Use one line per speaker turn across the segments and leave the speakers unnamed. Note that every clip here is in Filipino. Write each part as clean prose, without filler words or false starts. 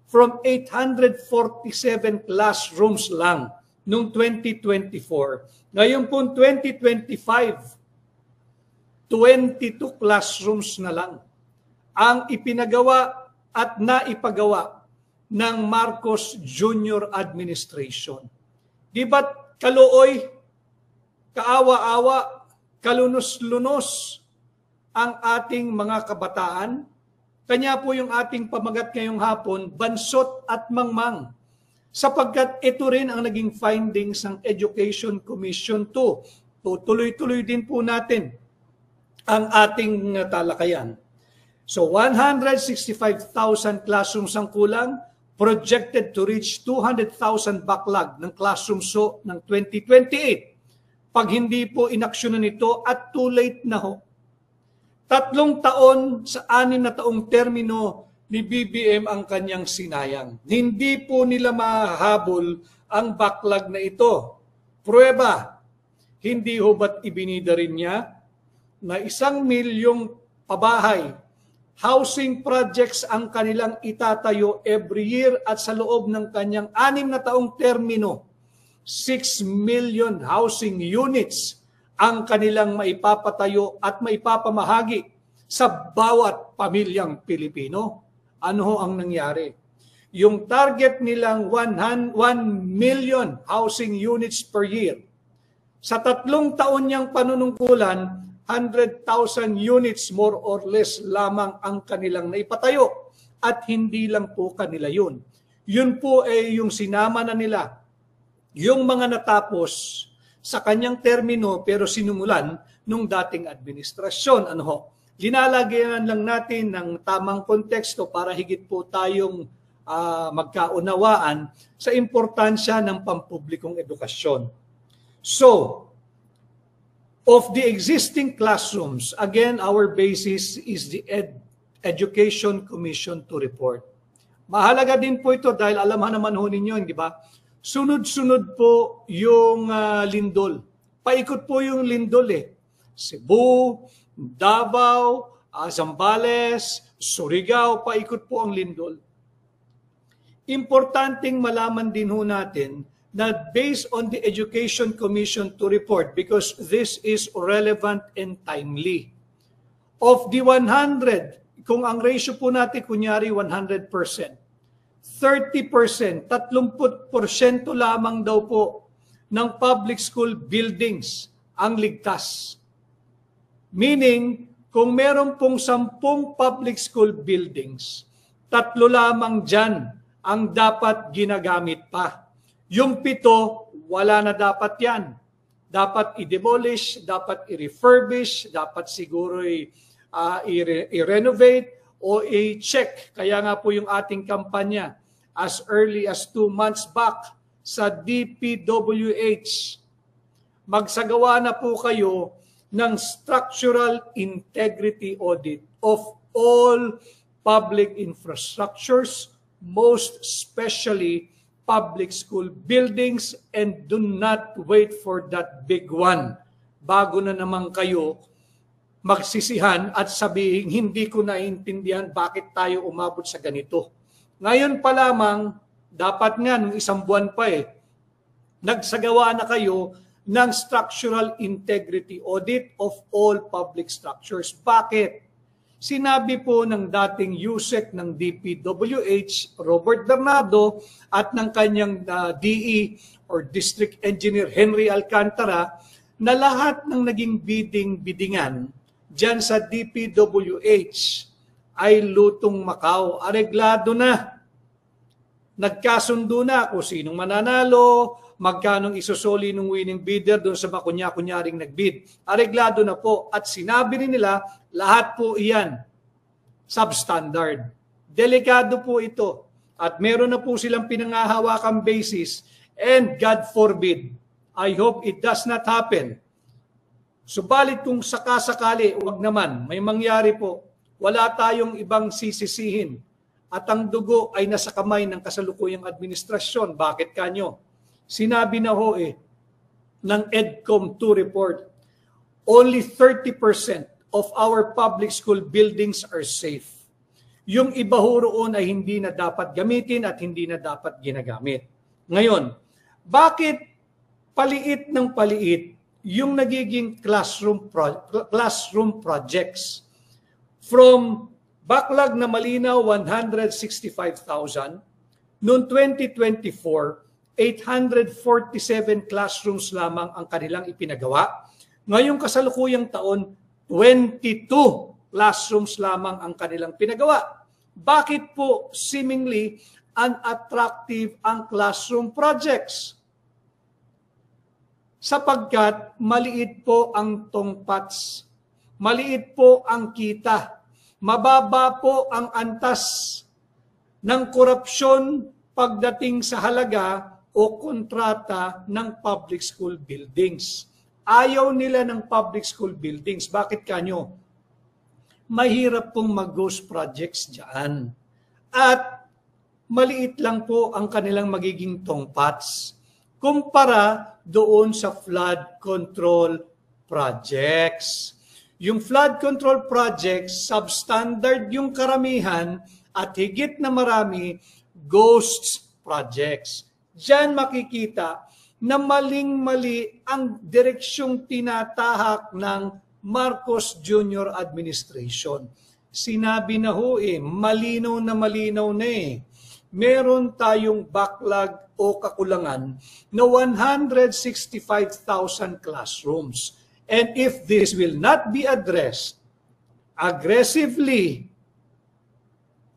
from 847 classrooms lang noong 2024. Ngayon po 2025, 22 classrooms na lang ang ipinagawa at naipagawa ng Marcos Jr. Administration. Di ba't kaluoy, kaawa-awa, kalunos-lunos ang ating mga kabataan? Kanya po yung ating pamagat ngayong hapon, bansot at mangmang. Sapagkat ito rin ang naging findings ng Education Commission 2. Tutuloy-tuloy din po natin ang ating talakayan. So 165,000 classrooms ang kulang, projected to reach 200,000 backlog ng classrooms ng 2028. Pag hindi po inaksyonan ito at too late na ho. 3 taon sa 6 na taong termino ni BBM ang kanyang sinayang. Hindi po nila mahahabol ang backlog na ito. Pruweba, hindi ho ba't ibinida rin niya na 1 milyong pabahay, housing projects ang kanilang itatayo every year at sa loob ng kanyang 6 na taong termino, 6 million housing units ang kanilang maipapatayo at maipapamahagi sa bawat pamilyang Pilipino. Ano ho ang nangyari? Yung target nilang 1 million housing units per year, sa 3 taon niyang panunungkulan, 100,000 units more or less lamang ang kanilang naipatayo. At hindi lang po kanila yun. Yun po ay yung sinama na nila, yung mga natapos sa kanyang termino pero sinumulan nung dating administrasyon. Ano ho? Linalagyan lang natin ng tamang konteksto para higit po tayong magkaunawaan sa importansya ng pampublikong edukasyon. So, of the existing classrooms, again, our basis is the Education Commission to report. Mahalaga din po ito dahil alam naman ho ninyo, di ba? Sunod-sunod po yung lindol. Paikot po yung lindol eh. Cebu, Davao, Zambales, Surigao, paikot po ang lindol. Importanteng malaman din ho natin na based on the Education Commission to report, because this is relevant and timely. Of the 100, kung ang ratio po natin kunyari 100%, 30%, 30% lamang daw po ng public school buildings ang ligtas. Meaning, kung meron pong 10 public school buildings, 3 lamang dyan ang dapat ginagamit pa. Yung 7, wala na dapat yan. Dapat i-demolish, dapat i-refurbish, dapat siguro i-renovate o i-check. Kaya nga po yung ating kampanya as early as 2 months back sa DPWH. Magsagawa na po kayo ng structural integrity audit of all public infrastructures, most especially public school buildings, and do not wait for that big one bago na naman kayo magsisihan at sabihin, hindi ko naiintindihan bakit tayo umabot sa ganito. Ngayon pa lamang, dapat nga, nung 1 buwan pa nagsagawa na kayo ng structural integrity audit of all public structures. Bakit? Sinabi po ng dating USEC ng DPWH, Robert Bernardo, at ng kanyang DE or District Engineer Henry Alcantara, na lahat ng naging bidingan dyan sa DPWH ay lutong Macau. Areglado na. Nagkasundo na kung sinong mananalo, magkanong isusoli ng winning bidder doon sa makunya-kunyaring nagbid. Areglado na po. At sinabi rin nila, lahat po iyan substandard. Delikado po ito. At meron na po silang pinangahawakang basis. And God forbid, I hope it does not happen. Subalit kung sakasakali, wag naman, may mangyari po, wala tayong ibang sisisihin. At ang dugo ay nasa kamay ng kasalukuyang administrasyon. Bakit kanyo? Sinabi na ho ng EDCOM 2 report, only 30% of our public school buildings are safe. Yung iba ho roon ay hindi na dapat gamitin at hindi na dapat ginagamit. Ngayon, bakit paliit ng paliit yung nagiging classroom projects? From backlog na malinaw 165,000, noong 2024, 847 classrooms lamang ang kanilang ipinagawa. Ngayong kasalukuyang taon, 22 classrooms lamang ang kanilang pinagawa. Bakit po seemingly unattractive ang classroom projects? Sapagkat maliit po ang tongpats, maliit po ang kita, mababa po ang antas ng korupsyon pagdating sa halaga o kontrata ng public school buildings. Ayaw nila ng public school buildings. Bakit kanyo? Mahirap pong mag-ghost projects dyan. At maliit lang po ang kanilang magiging tongpats kumpara doon sa flood control projects. Yung flood control projects, substandard yung karamihan at higit na marami, ghost projects. Diyan makikita na maling-mali ang direksyong tinatahak ng Marcos Jr. Administration. Sinabi na ho malinaw na meron tayong backlog o kakulangan na 165,000 classrooms. And if this will not be addressed aggressively,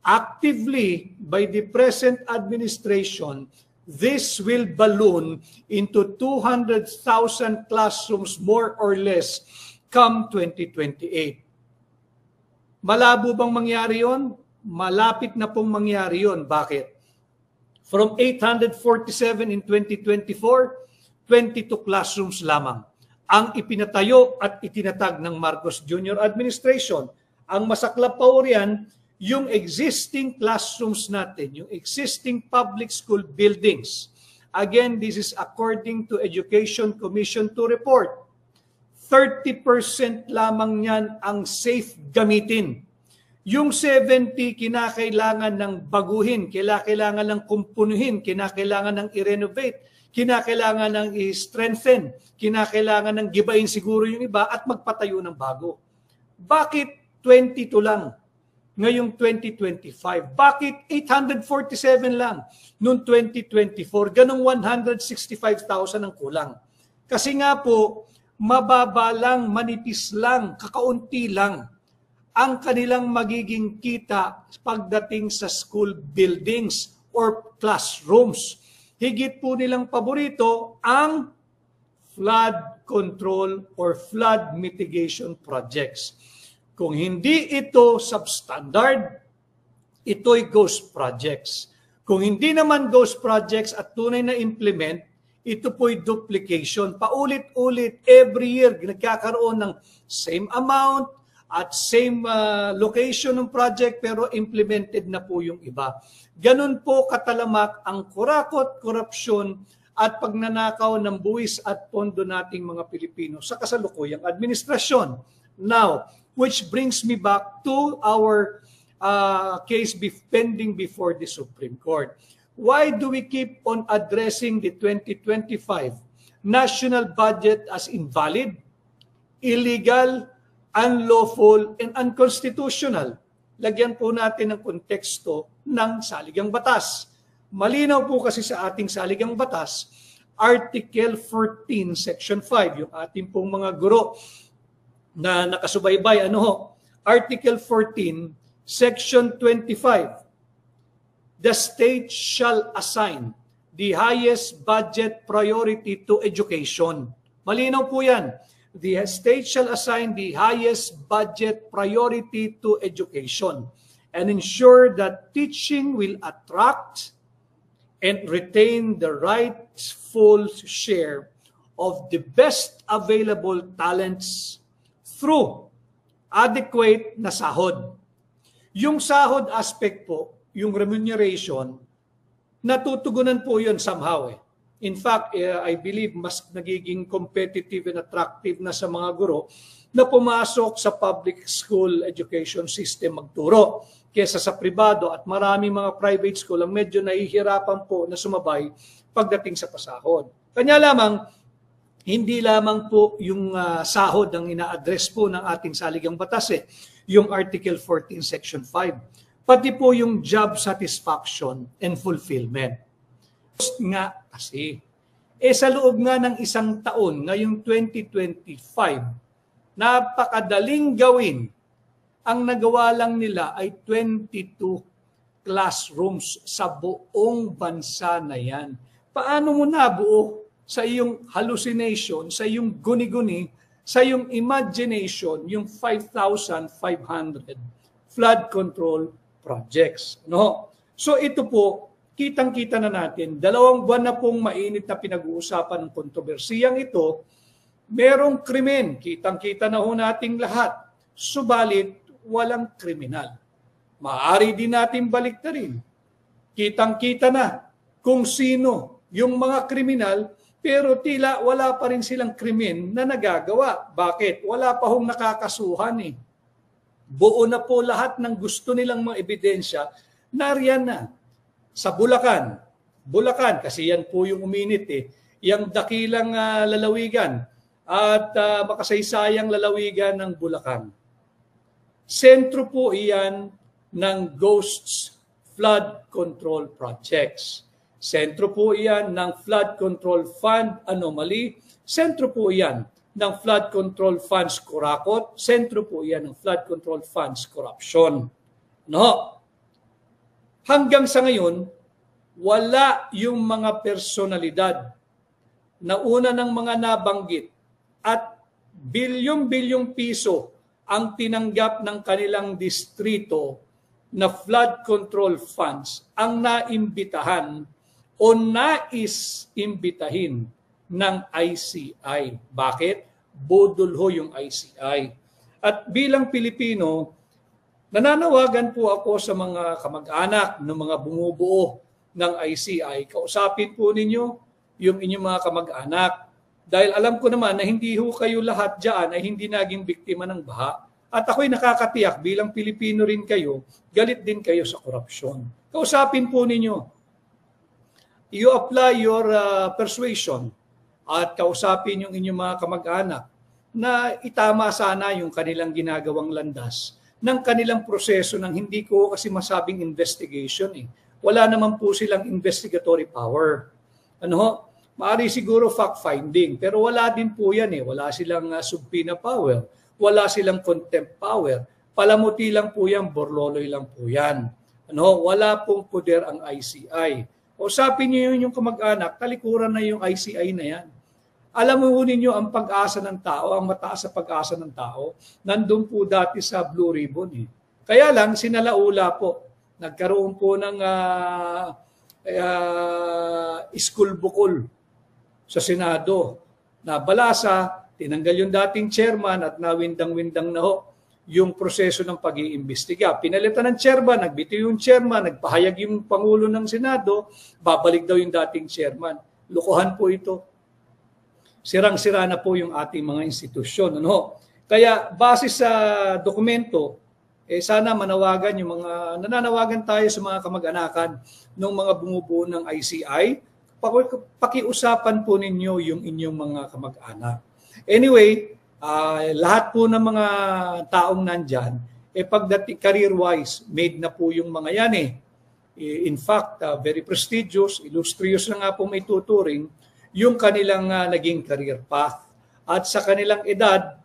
actively by the present administration, this will balloon into 200,000 classrooms more or less come 2028. Malabo bang mangyari yon? Malapit na pong mangyari yon. Bakit? From 847 in 2024, 22 classrooms lamang ang ipinatayo at itinatag ng Marcos Jr. Administration. Ang masaklap pa riyan, yung existing classrooms natin, yung existing public school buildings. Again, this is according to Education Commission to report. 30% lamang yan ang safe gamitin. Yung 70, kinakailangan ng baguhin, kinakailangan ng kumpunuhin, kinakailangan ng i-renovate, kinakailangan ng i-strengthen, kinakailangan ng gibain siguro yung iba at magpatayo ng bago. Bakit 22 lang ngayong 2025? Bakit 847 lang noong 2024? Ganong 165,000 ang kulang. Kasi nga po, mababa lang, manipis lang, kakaunti lang ang kanilang magiging kita pagdating sa school buildings or classrooms. Higit po nilang paborito ang flood control or flood mitigation projects. Kung hindi ito substandard, ito'y ghost projects. Kung hindi naman ghost projects at tunay na implement, ito po'y duplication. Paulit-ulit, every year, nagkakaroon ng same amount at same location ng project pero implemented na po yung iba. Ganun po katalamak ang kurakot, korupsyon at pagnanakaw ng buwis at pondo nating mga Pilipino sa kasalukuyang administrasyon. Now, which brings me back to our case pending before the Supreme Court. Why do we keep on addressing the 2025 national budget as invalid, illegal, unlawful, and unconstitutional? Lagyan po natin ng konteksto ng saligang batas. Malinaw po kasi sa ating saligang batas, Article 14, Section 5, yung ating pong mga guro na nakasubaybay, Article 14, Section 25, the state shall assign the highest budget priority to education. Malinaw po yan. The state shall assign the highest budget priority to education and ensure that teaching will attract and retain the rightful share of the best available talents through adequate na sahod. Yung sahod aspect po, yung remuneration, natutugunan po yun somehow. In fact, I believe mas nagiging competitive and attractive na sa mga guro na pumasok sa public school education system magturo. kesa sa pribado at maraming mga private school ang medyo nahihirapan po na sumabay pagdating sa pasahod. Kanya lamang, hindi lamang po yung sahod ang ina-address po ng ating saligang batas yung Article 14, Section 5. Pati po yung job satisfaction and fulfillment. Nga kasi, sa loob nga ng isang taon, ngayong 2025, napakadaling gawin. Ang nagawa lang nila ay 22 classrooms sa buong bansa na yan. Paano mo nabuo sa iyong hallucination, sa iyong guni-guni, sa iyong imagination, yung 5,500 flood control projects? No? So ito po, kitang-kita na natin, 2 buwan na pong mainit na pinag-uusapan ng kontrobersiyang ito, merong krimen, kitang-kita na ho nating lahat, subalit walang kriminal. Maaari din natin baliktarin. Kitang-kita na kung sino yung mga kriminal, pero tila wala pa rin silang krimen na nagagawa. Bakit? Wala pa hong nakakasuhan Buo na po lahat ng gusto nilang mga ebidensya, nariyan na. Sa Bulacan, kasi yan po yung uminit yung dakilang lalawigan at makasaysayang lalawigan ng Bulacan. Sentro po iyan ng Ghosts Flood Control Projects. Sentro po iyan ng Flood Control Fund Anomaly. Sentro po iyan ng Flood Control Funds Kurakot. Sentro po iyan ng Flood Control Funds Corruption. No? Hanggang sa ngayon, wala yung mga personalidad na una ng mga nabanggit at bilyong-bilyong piso ang tinanggap ng kanilang distrito na flood control funds ang naimbitahan o nais-imbitahin ng ICI. Bakit? Budol ho yung ICI. At bilang Pilipino, nananawagan po ako sa mga kamag-anak ng mga bumubuo ng ICI. Kausapin po ninyo yung inyong mga kamag-anak. Dahil alam ko naman na hindi ho kayo lahat dyan ay hindi naging biktima ng baha. At ako'y nakakatiyak bilang Pilipino rin kayo, galit din kayo sa korupsyon. Kausapin po ninyo. You apply your persuasion at kausapin yung inyong mga kamag-anak na itama sana yung kanilang ginagawang landas ng kanilang proseso ng hindi ko kasi masabing investigation. Wala naman po silang investigatory power. Maaari siguro fact-finding, pero wala din po yan. Wala silang subpoena power, wala silang contempt power. Palamuti lang po yan, borloloy lang po yan. Wala pong poder ang ICI. Usapin niyo yung kamag-anak, talikuran na yung ICI na yan. Alam mo ninyo ang pag-asa ng tao, ang mataas sa pag-asa ng tao, nandun po dati sa Blue Ribbon. Kaya lang, sinalaula po. Nagkaroon po ng school bukol sa Senado. Nabalasa, tinanggal yung dating chairman at nawindang-windang na ho yung proseso ng pag-iimbestiga. Pinalitan ng chairman, nagbitiw yung chairman, nagpahayag yung Pangulo ng Senado, babalik daw yung dating chairman. Lukuhan po ito. Sirang-sira na po yung ating mga institusyon. Kaya base sa dokumento, sana manawagan yung mga, nananawagan tayo sa mga kamag-anakan ng mga bumubuo ng ICI, pakiusapan po ninyo yung inyong mga kamag-anak. Anyway, lahat po ng mga taong nandyan, pagdating career-wise, made na po yung mga yan In fact, very prestigious, illustrious na nga po may tuturing yung kanilang naging career path. At sa kanilang edad,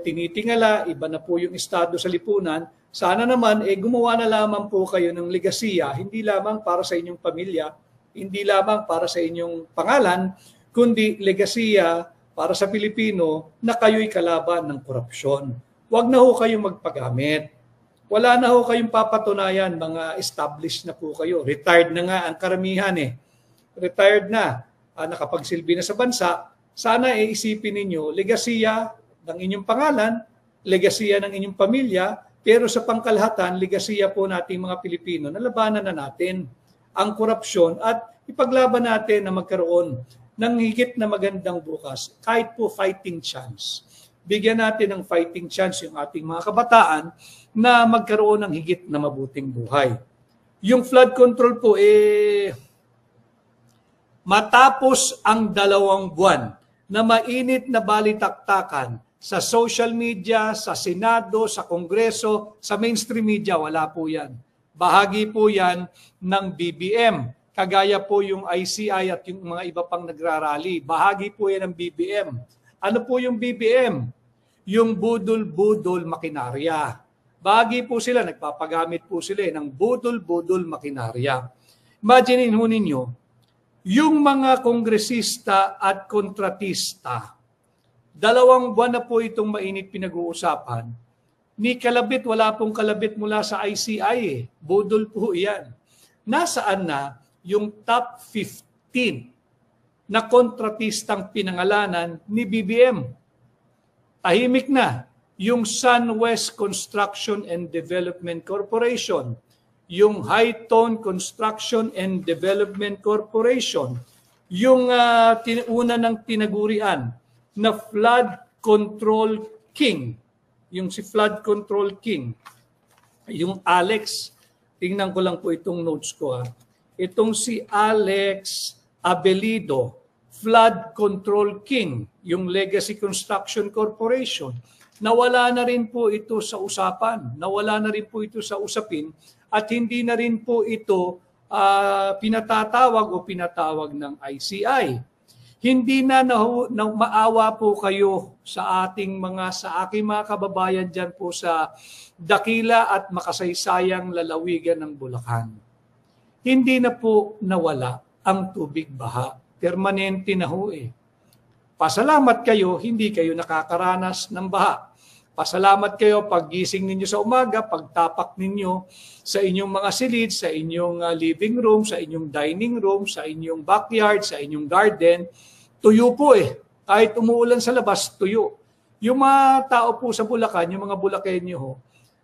tinitingala, iba na po yung estado sa lipunan. Sana naman, gumawa na lamang po kayo ng legasiya, hindi lamang para sa inyong pamilya, hindi lamang para sa inyong pangalan, kundi legasiya para sa Pilipino na kayo'y kalaban ng korupsyon. Huwag na ho kayong magpagamit. Wala na ho kayong papatunayan, mga established na po kayo. Retired na nga ang karamihan Retired na, nakapagsilbi na sa bansa. Sana isipin ninyo, legasiya ng inyong pangalan, legasiya ng inyong pamilya, pero sa pangkalahatan, legasiya po nating mga Pilipino na labanan na natin ang korupsyon at ipaglaban natin na magkaroon ng higit na magandang bukas, kahit po fighting chance. bigyan natin ng fighting chance yung ating mga kabataan na magkaroon ng higit na mabuting buhay. Yung flood control po, matapos ang 2 buwan na mainit na balitaktakan sa social media, sa Senado, sa Kongreso, sa mainstream media, wala po yan. Bahagi po yan ng BBM. Kagaya po yung ICI at yung mga iba pang nagrarally. Bahagi po yan ng BBM. Ano po yung BBM? Yung budol-budol makinarya. Bahagi po sila, nagpapagamit po sila ng budol-budol makinarya. Imaginin ho ninyo, yung mga kongresista at kontratista, 2 buwan na po itong mainit pinag-uusapan. Ni kalabit, wala pong kalabit mula sa ICI. Budol po yan. Nasaan na yung top 15 na kontratistang pinangalanan ni BBM? Tahimik na yung SunWest Construction and Development Corporation, yung High Tone Construction and Development Corporation, yung una ng tinagurian na Flood Control King, yung si Flood Control King, yung Alex, tingnan ko lang po itong notes ko. Itong si Alex Abelido, Flood Control King, yung Legacy Construction Corporation, nawala na rin po ito sa usapan, nawala na rin po ito sa usapin, at hindi na rin po ito pinatatawag o pinatawag ng ICI. Hindi na maawa po kayo sa aking sa aking mga kababayan dyan po sa dakila at makasaysayang lalawigan ng Bulacan. Hindi na po nawala ang tubig baha. Permanente na ho eh. Pasalamat kayo, hindi kayo nakakaranas ng baha. Pasalamat kayo pag gising ninyo sa umaga, pagtapak ninyo sa inyong mga silid, sa inyong living room, sa inyong dining room, sa inyong backyard, sa inyong garden. Tuyo po eh. Kahit umuulan sa labas, tuyo. Yung mga tao po sa Bulacan, yung mga Bulakenyo ho,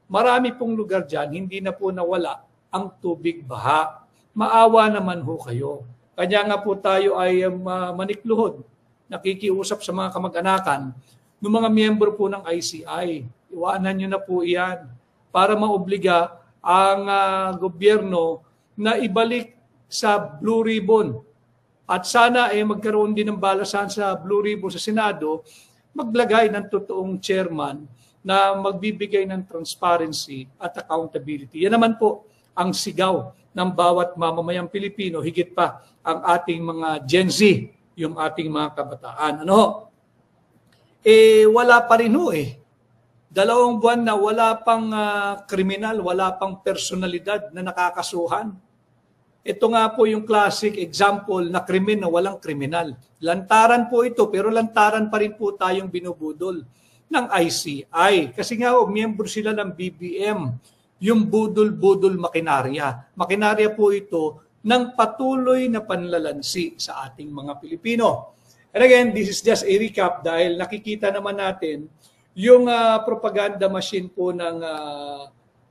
marami pong lugar dyan, hindi na po nawala ang tubig baha. Maawa naman ho kayo. Kanya nga po tayo ay manikluhod, nakikiusap sa mga kamag-anakan ng mga miyembro po ng ICI. Iwanan nyo na po iyan para maobliga ang gobyerno na ibalik sa Blue Ribbon. At sana magkaroon din ng balasan sa Blue Ribbon sa Senado, maglagay ng totoong chairman na magbibigay ng transparency at accountability. Yan naman po ang sigaw ng bawat mamamayang Pilipino, higit pa ang ating mga Gen Z, yung ating mga kabataan. Ano? Wala pa rin ho eh. 2 buwan na wala pang kriminal, wala pang personalidad na nakakasuhan. Ito nga po yung classic example na krimen na walang kriminal. Lantaran po ito, pero lantaran pa rin po tayong binubudol ng ICI. Kasi nga miyembro sila ng BBM, yung budol-budol makinarya. Makinarya po ito ng patuloy na panlalansi sa ating mga Pilipino. And again, this is just a recap dahil nakikita naman natin yung propaganda machine po ng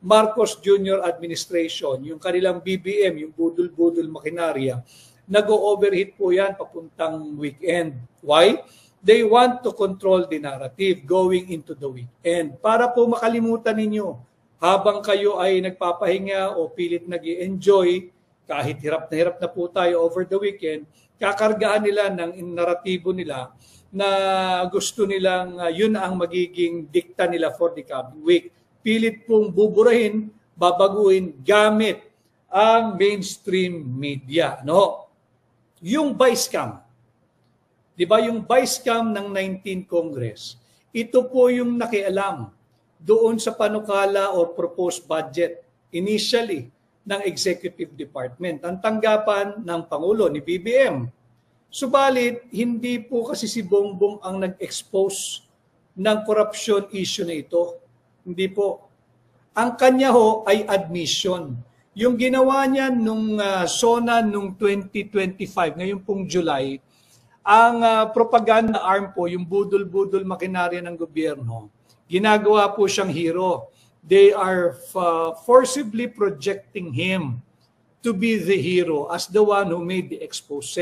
Marcos Jr. administration, yung kanilang BBM, yung budol-budol makinarya, nag-overheat po yan papuntang weekend. Why? They want to control the narrative going into the weekend. Para po makalimutan ninyo, habang kayo ay nagpapahinga o pilit nag-i-enjoy, kahit hirap na po tayo over the weekend, kakargaan nila ng naratibo nila na gusto nilang yun ang magiging dikta nila for the coming week. Pilit pong buburahin, babaguhin gamit ang mainstream media. No? Yung vice cam, di ba yung vice cam ng 19th Congress, ito po yung nakialam doon sa panukala o proposed budget initially ng Executive Department. Ang tanggapan ng Pangulo ni BBM. Subalit, hindi po kasi si Bongbong ang nag-expose ng corruption issue na ito. Hindi po. Ang kanya ho ay admission. Yung ginawa niya nung SONA nung 2025, ngayon pong July, ang propaganda arm po, yung budol-budol makinarya ng gobyerno, ginagawa po siyang hero. They are forcibly projecting him to be the hero as the one who made the expose.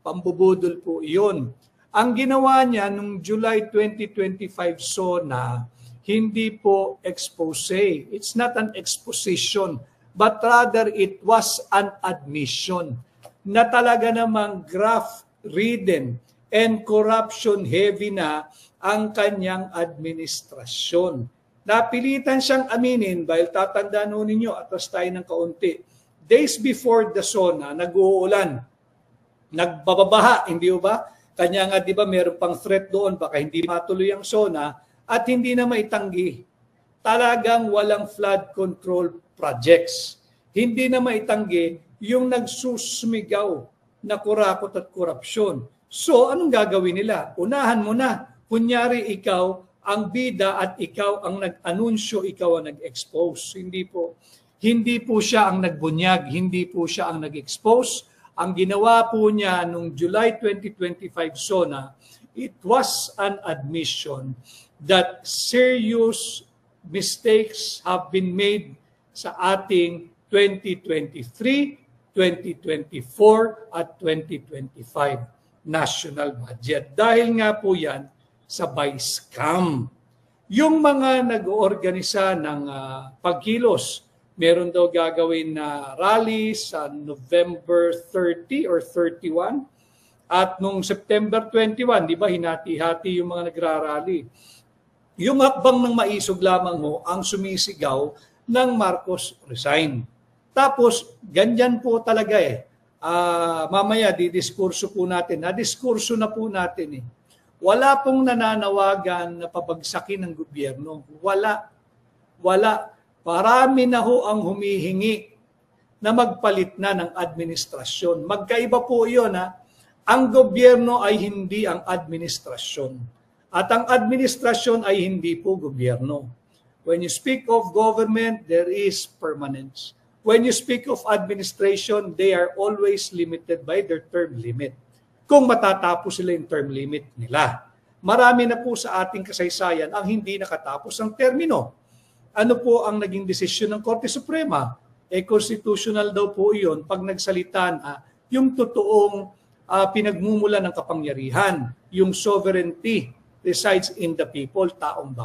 Pambubudol po iyon. Ang ginawa niya nung July 2025 SONA, hindi po expose. It's not an exposition, but rather it was an admission na talaga namang graft-ridden and corruption-heavy na ang kanyang administrasyon. Napilitan siyang aminin dahil tatandaan ninyo, atras tayo ng kaunti. Days before the SONA, nag-uulan, nagbababaha, hindi ba? Kanya nga, di ba, meron pang threat doon, baka hindi matuloy ang SONA at hindi na maitanggi. Talagang walang flood control projects. Hindi na maitanggi yung nagsusmigaw na kurakot at korupsyon. So, anong gagawin nila? Unahan mo na. Kunyari, ikaw ang bida at ikaw ang nag-anunsyo, ikaw ang nag-expose. Hindi po. Hindi po siya ang nagbunyag, hindi po siya ang nag-expose. Ang ginawa po niya noong July 2025 SONA, it was an admission that serious mistakes have been made sa ating 2023, 2024 at 2025 national budget. Dahil nga po yan sa by-scam. Yung mga nag-oorganisa ng pagkilos, meron daw gagawin na rally sa November 30 or 31. At nung September 21, di ba, hinati-hati yung mga nagrarally. Yung hakbang ng maisog lamang mo ang sumisigaw ng Marcos resign. Tapos, ganyan po talaga eh. Mamaya, didiskurso po natin. Nadiskurso na po natin eh. Wala pong nananawagan na pabagsakin ng gobyerno. Wala. Parami na ho ang humihingi na magpalit na ng administrasyon. Magkaiba po iyon ha. Ang gobyerno ay hindi ang administrasyon. At ang administrasyon ay hindi po gobyerno. When you speak of government, there is permanence. When you speak of administration, they are always limited by their term limit. Kung matatapos sila yung term limit nila. Marami na po sa ating kasaysayan ang hindi nakatapos ang termino. Ano po ang naging desisyon ng Korte Suprema? Constitutional daw po iyon pag nagsalita na yung totoong pinagmumula ng kapangyarihan, yung sovereignty resides in the people, taong bayan.